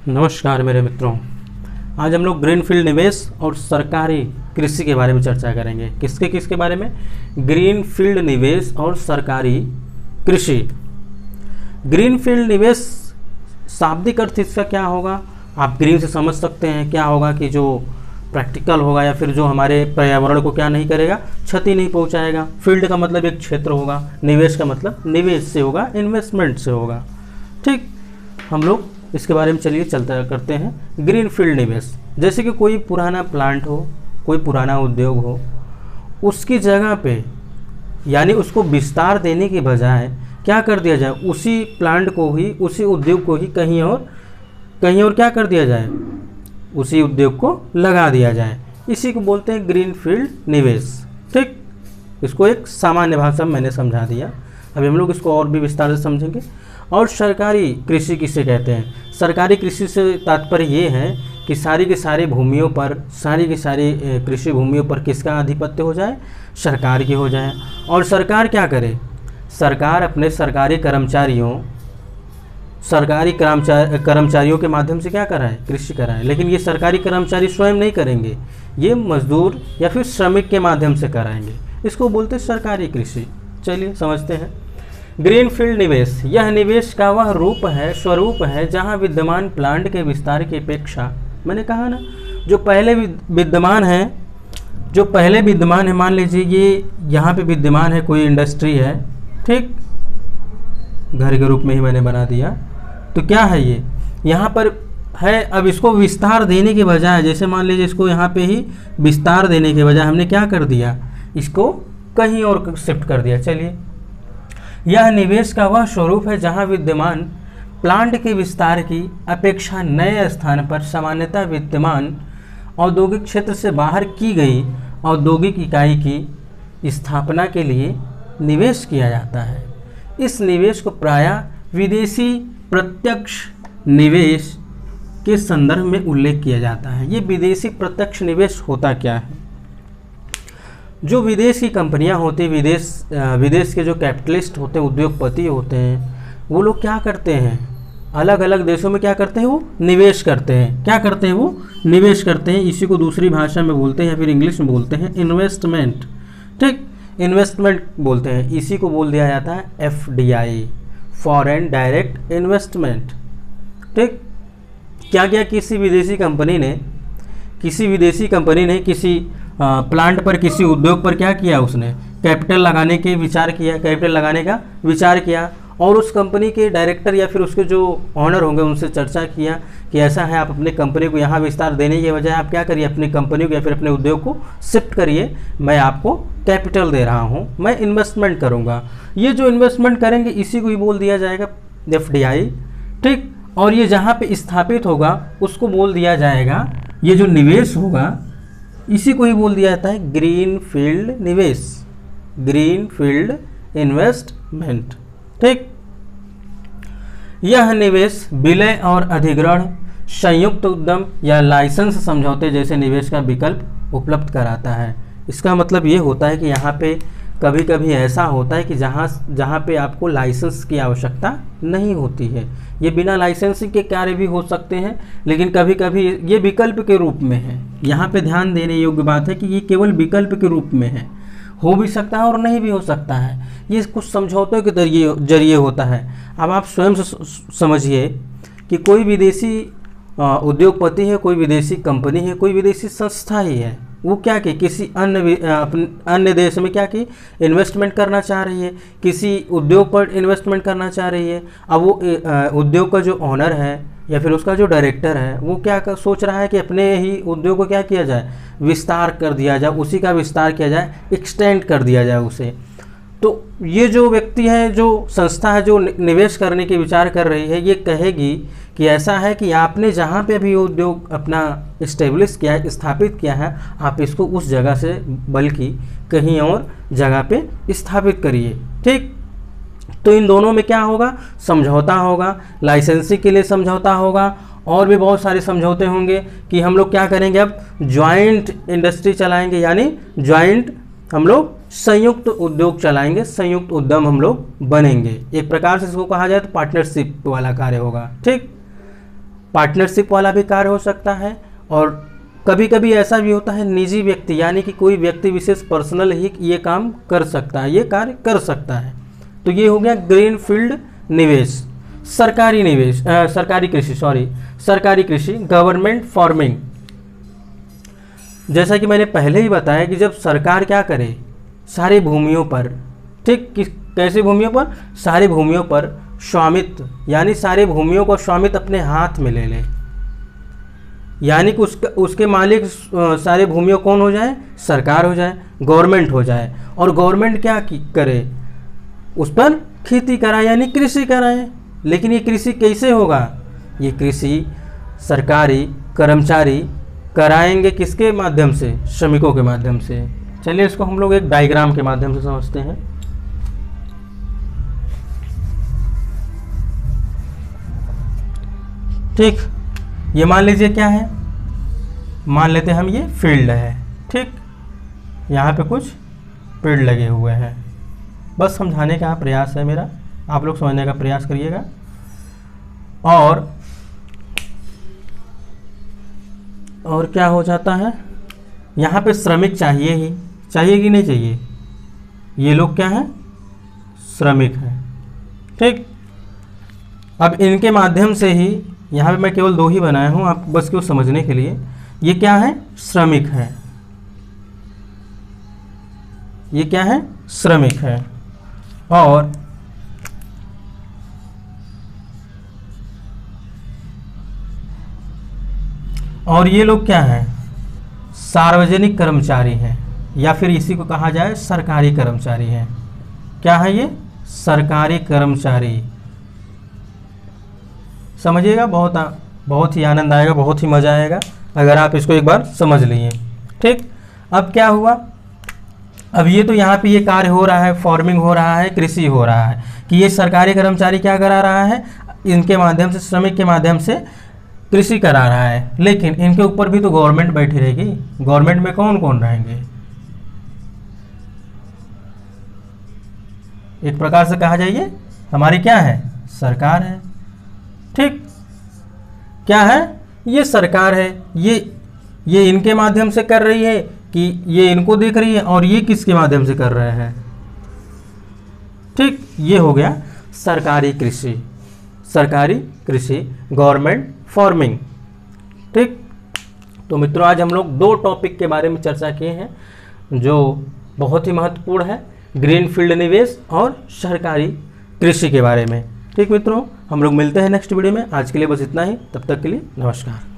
नमस्कार मेरे मित्रों। आज हम लोग ग्रीनफील्ड निवेश और सरकारी कृषि के बारे में चर्चा करेंगे। किसके बारे में? ग्रीनफील्ड निवेश और सरकारी कृषि। ग्रीनफील्ड निवेश शाब्दिक अर्थ इसका क्या होगा? आप ग्रीन से समझ सकते हैं क्या होगा कि जो प्रैक्टिकल होगा या फिर जो हमारे पर्यावरण को क्या नहीं करेगा, क्षति नहीं पहुंचाएगा। फील्ड का मतलब एक क्षेत्र होगा, निवेश का मतलब निवेश से होगा, इन्वेस्टमेंट से होगा। ठीक, हम लोग इसके बारे में चलिए चलता करते हैं। ग्रीन फील्ड निवेश, जैसे कि कोई पुराना प्लांट हो, कोई पुराना उद्योग हो, उसकी जगह पे यानी उसको विस्तार देने के बजाय क्या कर दिया जाए, उसी प्लांट को ही, उसी उद्योग को ही कहीं और क्या कर दिया जाए, उसी उद्योग को लगा दिया जाए। इसी को बोलते हैं ग्रीन फील्ड निवेश। ठीक, इसको एक सामान्य भाषा में मैंने समझा दिया। अभी हम लोग इसको और भी विस्तार से समझेंगे। और सरकारी कृषि किसे कहते हैं? सरकारी कृषि से तात्पर्य ये है कि सारी की सारी भूमियों पर, सारी की सारी कृषि भूमियों पर किसका आधिपत्य हो जाए? सरकार की हो जाए। और सरकार क्या करे? सरकार अपने सरकारी कर्मचारियों के माध्यम से क्या कराए? कृषि कराए। लेकिन ये सरकारी कर्मचारी स्वयं नहीं करेंगे, ये मजदूर या फिर श्रमिक के माध्यम से कराएंगे। इसको बोलते हैं सरकारी कृषि। चलिए समझते हैं। ग्रीन फील्ड निवेश, यह निवेश का वह स्वरूप है जहां विद्यमान प्लांट के विस्तार की अपेक्षा, मैंने कहा ना, जो पहले विद्यमान है, मान लीजिए ये यहाँ पे विद्यमान है, कोई इंडस्ट्री है, ठीक, घर के रूप में ही मैंने बना दिया, तो क्या है ये यहाँ पर है। अब इसको विस्तार देने के बजाय, जैसे मान लीजिए इसको यहाँ पे ही विस्तार देने के बजाय हमने क्या कर दिया, इसको कहीं और शिफ्ट कर दिया। चलिए, यह निवेश का वह स्वरूप है जहां विद्यमान प्लांट के विस्तार की अपेक्षा नए स्थान पर सामान्यतः विद्यमान औद्योगिक क्षेत्र से बाहर की गई औद्योगिक इकाई की स्थापना के लिए निवेश किया जाता है। इस निवेश को प्रायः विदेशी प्रत्यक्ष निवेश के संदर्भ में उल्लेख किया जाता है। ये विदेशी प्रत्यक्ष निवेश होता क्या है? जो विदेश की कंपनियां होती, विदेश के जो कैपिटलिस्ट होते हैं, उद्योगपति होते हैं, वो लोग क्या करते हैं, अलग अलग देशों में क्या करते हैं, वो निवेश करते हैं। क्या करते हैं? वो निवेश करते हैं। इसी को दूसरी भाषा में बोलते हैं या फिर इंग्लिश में बोलते हैं इन्वेस्टमेंट। ठीक, इन्वेस्टमेंट बोलते हैं। इसी को बोल दिया जाता है FDI, फॉरेन डायरेक्ट इन्वेस्टमेंट। ठीक, क्या क्या किसी विदेशी कंपनी ने किसी प्लांट पर, किसी उद्योग पर क्या किया, उसने कैपिटल लगाने का विचार किया और उस कंपनी के डायरेक्टर या फिर उसके जो ऑनर होंगे उनसे चर्चा किया कि ऐसा है, आप अपने कंपनी को यहाँ विस्तार देने के बजाय आप क्या करिए, अपनी कंपनी को या फिर अपने उद्योग को शिफ्ट करिए, मैं आपको कैपिटल दे रहा हूँ, मैं इन्वेस्टमेंट करूँगा। ये जो इन्वेस्टमेंट करेंगे इसी को ही बोल दिया जाएगा FDI। ठीक, और ये जहाँ पे स्थापित होगा उसको बोल दिया जाएगा, ये जो निवेश होगा इसी को ही बोल दिया जाता है ग्रीन फील्ड निवेश, ग्रीन फील्ड इन्वेस्टमेंट। ठीक, यह निवेश विलय और अधिग्रहण, संयुक्त उद्यम या लाइसेंस समझौते जैसे निवेश का विकल्प उपलब्ध कराता है। इसका मतलब ये होता है कि यहाँ पे कभी कभी ऐसा होता है कि जहाँ पे आपको लाइसेंस की आवश्यकता नहीं होती है, ये बिना लाइसेंसिंग के कार्य भी हो सकते हैं, लेकिन कभी कभी ये विकल्प के रूप में है। यहाँ पे ध्यान देने योग्य बात है कि ये केवल विकल्प के रूप में है, हो भी सकता है और नहीं भी हो सकता है। ये कुछ समझौतों के जरिए होता है। अब आप स्वयं से समझिए कि कोई विदेशी उद्योगपति है, कोई विदेशी कंपनी है, कोई विदेशी संस्था ही है, वो क्या कि किसी अन्य देश में क्या कि इन्वेस्टमेंट करना चाह रही है, किसी उद्योग पर इन्वेस्टमेंट करना चाह रही है। अब वो उद्योग का जो ऑनर है या फिर उसका जो डायरेक्टर है वो क्या सोच रहा है कि अपने ही उद्योग को क्या किया जाए, विस्तार कर दिया जाए, उसी का विस्तार किया जाए, एक्सटेंड कर दिया जाए उसे। तो ये जो व्यक्ति है, जो संस्था है, जो निवेश करने के विचार कर रही है, ये कहेगी कि ऐसा है कि आपने जहाँ पे भी उद्योग अपना इस्टेब्लिश किया है, स्थापित किया है, आप इसको उस जगह से बल्कि कहीं और जगह पे स्थापित करिए। ठीक, तो इन दोनों में क्या होगा, समझौता होगा, लाइसेंसिंग के लिए समझौता होगा, और भी बहुत सारे समझौते होंगे कि हम लोग क्या करेंगे, अब ज्वाइंट इंडस्ट्री चलाएंगे, यानी ज्वाइंट हम लोग संयुक्त उद्योग चलाएंगे, संयुक्त उद्यम हम लोग बनेंगे। एक प्रकार से इसको कहा जाए तो पार्टनरशिप वाला कार्य होगा। ठीक, पार्टनरशिप वाला भी कार्य हो सकता है, और कभी कभी ऐसा भी होता है निजी व्यक्ति यानी कि कोई व्यक्ति विशेष पर्सनल ही ये काम कर सकता है, ये कार्य कर सकता है। तो ये हो गया ग्रीन फील्ड निवेश। सरकारी निवेश, सरकारी कृषि गवर्नमेंट फार्मिंग। जैसा कि मैंने पहले ही बताया कि जब सरकार क्या करे, सारी भूमियों पर, ठीक कैसी भूमियों पर, सारी भूमियों पर स्वामित्व यानी सारी भूमियों को स्वामित्व अपने हाथ में ले ले, यानी कि उसके मालिक सारे भूमियों कौन हो जाए, सरकार हो जाए, गवर्नमेंट हो जाए। और गवर्नमेंट क्या करे, उस पर खेती कराए यानी कृषि कराए। लेकिन ये कृषि कैसे होगा, ये कृषि सरकारी कर्मचारी कराएंगे किसके माध्यम से, श्रमिकों के माध्यम से। चलिए इसको हम लोग एक डायग्राम के माध्यम से समझते हैं। ठीक, ये मान लीजिए क्या है, मान लेते हैं हम ये फील्ड है, ठीक, यहाँ पे कुछ पेड़ लगे हुए हैं। बस समझाने का प्रयास है मेरा, आप लोग समझने का प्रयास करिएगा। और क्या हो जाता है, यहाँ पे श्रमिक चाहिए ही, चाहिए कि नहीं चाहिए, ये लोग क्या हैं, श्रमिक हैं, ठीक। अब इनके माध्यम से ही, यहाँ पे मैं केवल 2 ही बनाया हूँ आप बस क्यों समझने के लिए, ये क्या है, श्रमिक है, ये क्या है, श्रमिक है। और ये लोग क्या हैं, सार्वजनिक कर्मचारी हैं, या फिर इसी को कहा जाए सरकारी कर्मचारी हैं। क्या है ये, सरकारी कर्मचारी। समझिएगा, बहुत ही आनंद आएगा, बहुत ही मज़ा आएगा अगर आप इसको एक बार समझ लिए, ठीक। अब क्या हुआ, अब ये तो यहाँ पे ये कार्य हो रहा है, फार्मिंग हो रहा है, कृषि हो रहा है, कि ये सरकारी कर्मचारी क्या करा रहा है, इनके माध्यम से, श्रमिक के माध्यम से कृषि करा रहा है। लेकिन इनके ऊपर भी तो गवर्नमेंट बैठी रहेगी, गवर्नमेंट में कौन कौन रहेंगे, एक प्रकार से कहा जाइए हमारी क्या है, सरकार है, ठीक। क्या है, ये सरकार है, ये इनके माध्यम से कर रही है कि ये इनको देख रही है, और ये किसके माध्यम से कर रहे हैं, ठीक। ये हो गया सरकारी कृषि गवर्नमेंट फार्मिंग, ठीक। तो मित्रों, आज हम लोग 2 टॉपिक के बारे में चर्चा किए हैं जो बहुत ही महत्वपूर्ण है, ग्रीन फील्ड निवेश और सरकारी कृषि के बारे में, ठीक मित्रों। हम लोग मिलते हैं नेक्स्ट वीडियो में, आज के लिए बस इतना ही, तब तक के लिए नमस्कार।